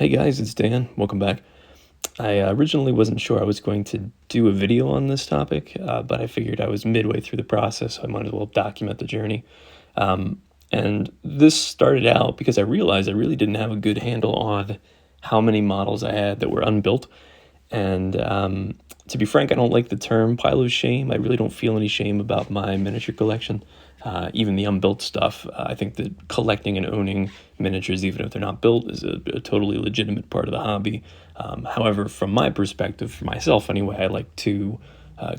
Hey guys, it's Dan. Welcome back. I originally wasn't sure I was going to do a video on this topic, but I figured I was midway through the process, so I might as well document the journey. And this started out because I realized I really didn't have a good handle on how many models I had that were unbuilt. And to be frank, I don't like the term pile of shame. I really don't feel any shame about my miniature collection. Even the unbuilt stuff, I think that collecting and owning miniatures, even if they're not built, is a totally legitimate part of the hobby. However, from my perspective, for myself anyway, I like to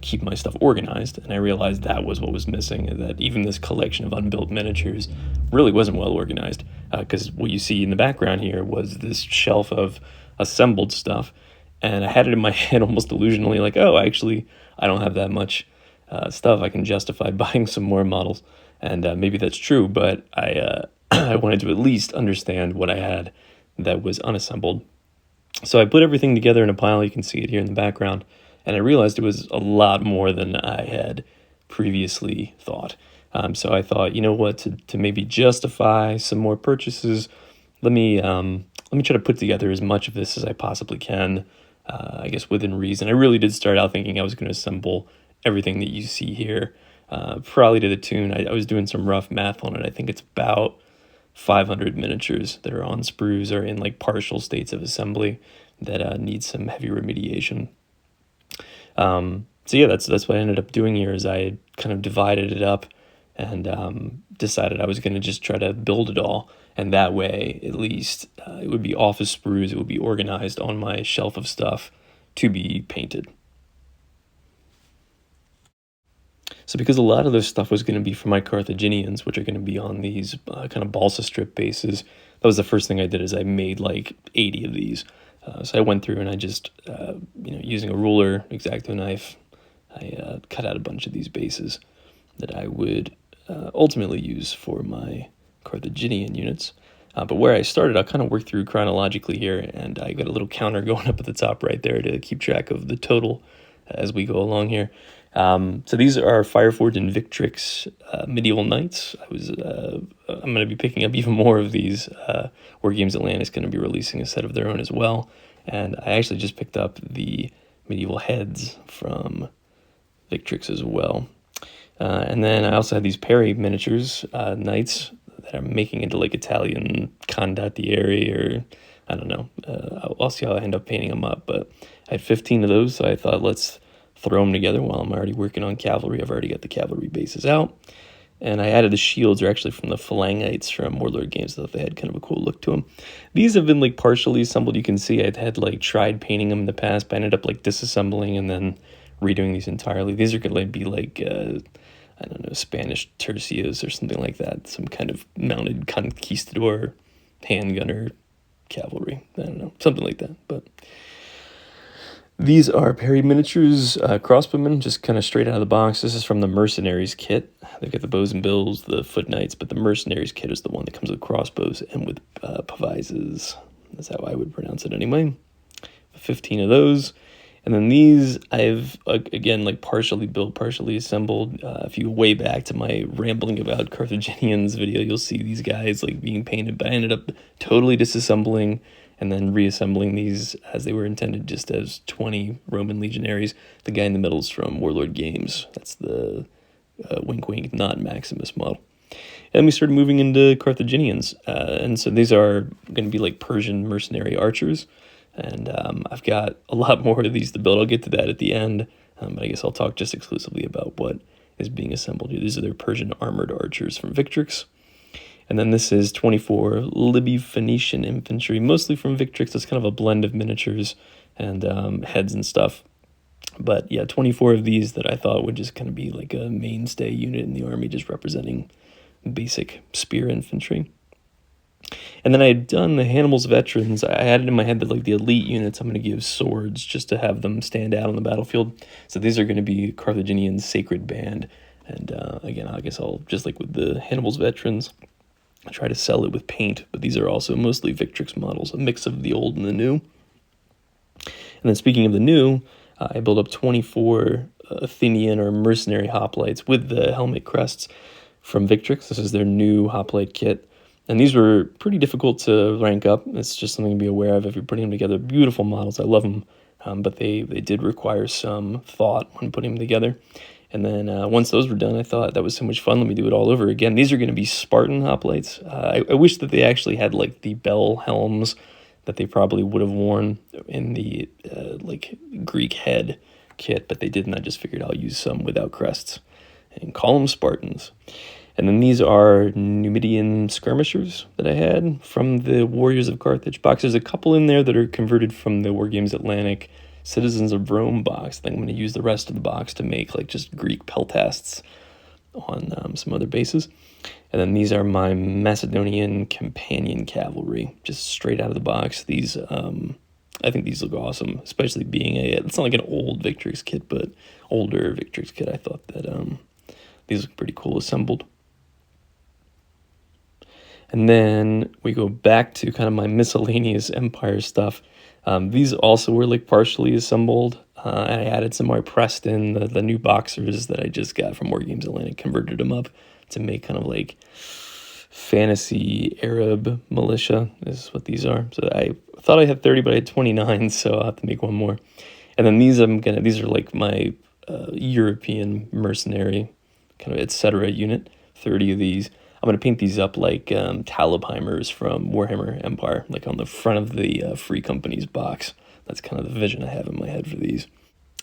keep my stuff organized, and I realized that was what was missing, and that even this collection of unbuilt miniatures really wasn't well organized, because what you see in the background here was this shelf of assembled stuff, and I had it in my head almost delusionally, like, oh, actually, I don't have that much stuff. I can justify buying some more models, and maybe that's true, but I I wanted to at least understand what I had that was unassembled. So I put everything together in a pile. You can see it here in the background, and I realized it was a lot more than I had previously thought. So I thought, you know what, to maybe justify some more purchases, let me try to put together as much of this as I possibly can. I guess within reason. I really did start out thinking I was going to assemble everything that you see here, probably to the tune. I was doing some rough math on it. I think it's about 500 miniatures that are on sprues or in like partial states of assembly that need some heavy remediation. So yeah, that's what I ended up doing here. Is I kind of divided it up and decided I was going to just try to build it all, and that way at least it would be off of sprues. It would be organized on my shelf of stuff to be painted. So because a lot of this stuff was going to be for my Carthaginians, which are going to be on these kind of balsa strip bases, that was the first thing I did. Is I made like 80 of these. So I went through and I just, using a ruler, X-Acto knife, I cut out a bunch of these bases that I would ultimately use for my Carthaginian units. But where I started, I'll kind of work through chronologically here, and I got a little counter going up at the top right there to keep track of the total as we go along here. So these are Fireforged and Victrix medieval knights. I'm going to be picking up even more of these. War Games Atlanta is going to be releasing a set of their own as well, and I actually just picked up the medieval heads from Victrix as well. And then I also had these Perry miniatures knights that I'm making into like Italian condottieri, or I don't know. I'll see how I end up painting them up, but I had 15 of those, so I thought let's throw them together while I'm already working on cavalry. I've already got the cavalry bases out. And I added the shields are actually from the Phalangites from Warlord Games. I thought they had kind of a cool look to them. These have been like partially assembled. You can see I had like tried painting them in the past, but I ended up like disassembling and then redoing these entirely. These are going to be like, I don't know, Spanish tercios or something like that. Some kind of mounted conquistador, handgunner cavalry. I don't know, something like that. But these are Perry miniatures, crossbowmen, just kind of straight out of the box. This is from the Mercenaries kit. They've got the bows and bills, the foot knights, but the Mercenaries kit is the one that comes with crossbows and with pavizes. That's how I would pronounce it anyway. 15 of those. And then these I've, again, like partially built, partially assembled. If you go way back to my rambling about Carthaginians video, you'll see these guys like being painted, but I ended up totally disassembling and then reassembling these as they were intended, just as 20 Roman legionaries. The guy in the middle is from Warlord Games. That's the wink wink, not Maximus model. And we started moving into Carthaginians. And so these are going to be like Persian mercenary archers. And I've got a lot more of these to build. I'll get to that at the end. But I guess I'll talk just exclusively about what is being assembled here. These are their Persian armored archers from Victrix. And then this is 24 Libby Phoenician infantry, mostly from Victrix. It's kind of a blend of miniatures and heads and stuff. But yeah, 24 of these that I thought would just kind of be like a mainstay unit in the army, just representing basic spear infantry. And then I had done the Hannibal's veterans. I had it in my head that like the elite units, I'm going to give swords just to have them stand out on the battlefield. So these are going to be Carthaginian sacred band. And again, I guess I'll, just like with the Hannibal's veterans, I try to sell it with paint, but these are also mostly Victrix models, a mix of the old and the new. And then speaking of the new, I built up 24 Athenian or mercenary hoplites with the helmet crests from Victrix. This is their new hoplite kit. And these were pretty difficult to rank up. It's just something to be aware of if you're putting them together. Beautiful models. I love them. But they did require some thought when putting them together. And then once those were done, I thought that was so much fun. Let me do it all over again. These are going to be Spartan hoplites. I wish that they actually had like the bell helms that they probably would have worn in the like Greek head kit, but they didn't. I just figured I'll use some without crests and call them Spartans. And then these are Numidian skirmishers that I had from the Warriors of Carthage box. There's a couple in there that are converted from the War Games Atlantic Citizens of Rome box. I think I'm going to use the rest of the box to make like just Greek peltasts on some other bases. And then these are my Macedonian companion cavalry, just straight out of the box. These, I think these look awesome, especially being it's not like an old Victrix kit, but older Victrix kit. I thought that these look pretty cool assembled. And then we go back to kind of my miscellaneous Empire stuff. These also were like partially assembled. I added some more Preston, the new boxers that I just got from War Games Atlantic, converted them up to make kind of like fantasy Arab militia is what these are. So I thought I had 30, but I had 29, so I'll have to make one more. And then these are like my European mercenary kind of etc. unit, 30 of these. I'm going to paint these up like Talabheimers from Warhammer Empire, like on the front of the Free Company's box. That's kind of the vision I have in my head for these.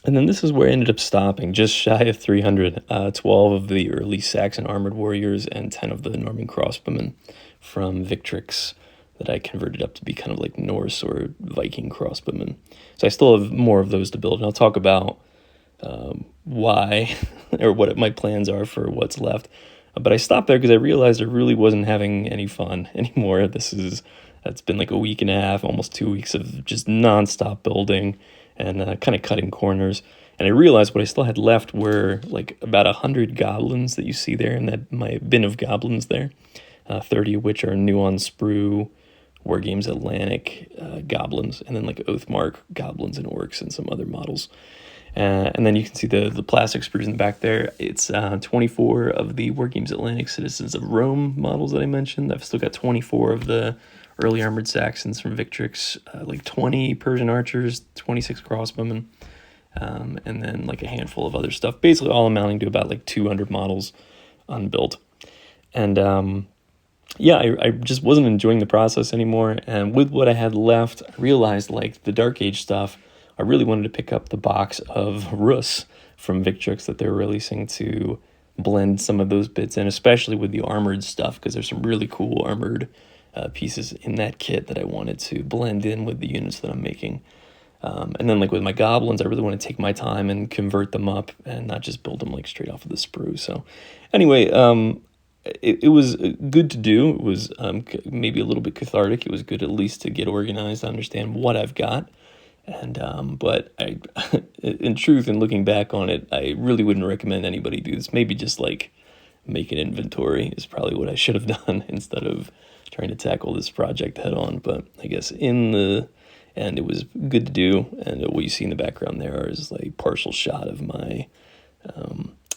And then this is where I ended up stopping, just shy of 300. 12 of the early Saxon armored warriors and 10 of the Norman crossbowmen from Victrix that I converted up to be kind of like Norse or Viking crossbowmen. So I still have more of those to build, and I'll talk about why or what my plans are for what's left. But I stopped there because I realized I really wasn't having any fun anymore. It's been like a week and a half, almost 2 weeks of just nonstop building and kind of cutting corners. And I realized what I still had left were like about 100 goblins that you see there in that my bin of goblins there, 30 of which are new on sprue War Games Atlantic goblins, and then like Oathmark goblins and orcs and some other models. And then you can see the plastic sprues in the back there. It's 24 of the War Games Atlantic Citizens of Rome models that I mentioned. I've still got 24 of the early armored Saxons from Victrix, like 20 Persian archers, 26 crossbowmen, and then like a handful of other stuff, basically all amounting to about like 200 models unbuilt. And yeah, I just wasn't enjoying the process anymore. And with what I had left, I realized like the Dark Age stuff, I really wanted to pick up the box of Rus from Victrix that they're releasing to blend some of those bits in, especially with the armored stuff, because there's some really cool armored pieces in that kit that I wanted to blend in with the units that I'm making. And then like with my goblins, I really want to take my time and convert them up and not just build them like straight off of the sprue. So anyway, it was good to do. It was maybe a little bit cathartic. It was good at least to get organized, understand what I've got. And but I, in truth, and looking back on it, I really wouldn't recommend anybody do this. Maybe just like make an inventory is probably what I should have done instead of trying to tackle this project head on. But I guess in the end, it was good to do. And what you see in the background there is like partial shot of my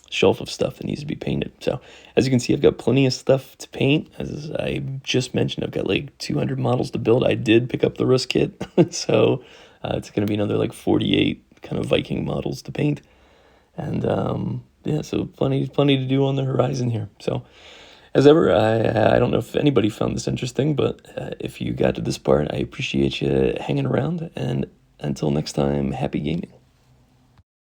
shelf of stuff that needs to be painted. So as you can see, I've got plenty of stuff to paint. As I just mentioned, I've got like 200 models to build. I did pick up the Rus kit, so it's going to be another like 48 kind of Viking models to paint. And yeah, so plenty to do on the horizon here. So as ever, I don't know if anybody found this interesting, but if you got to this part, I appreciate you hanging around. And until next time, happy gaming.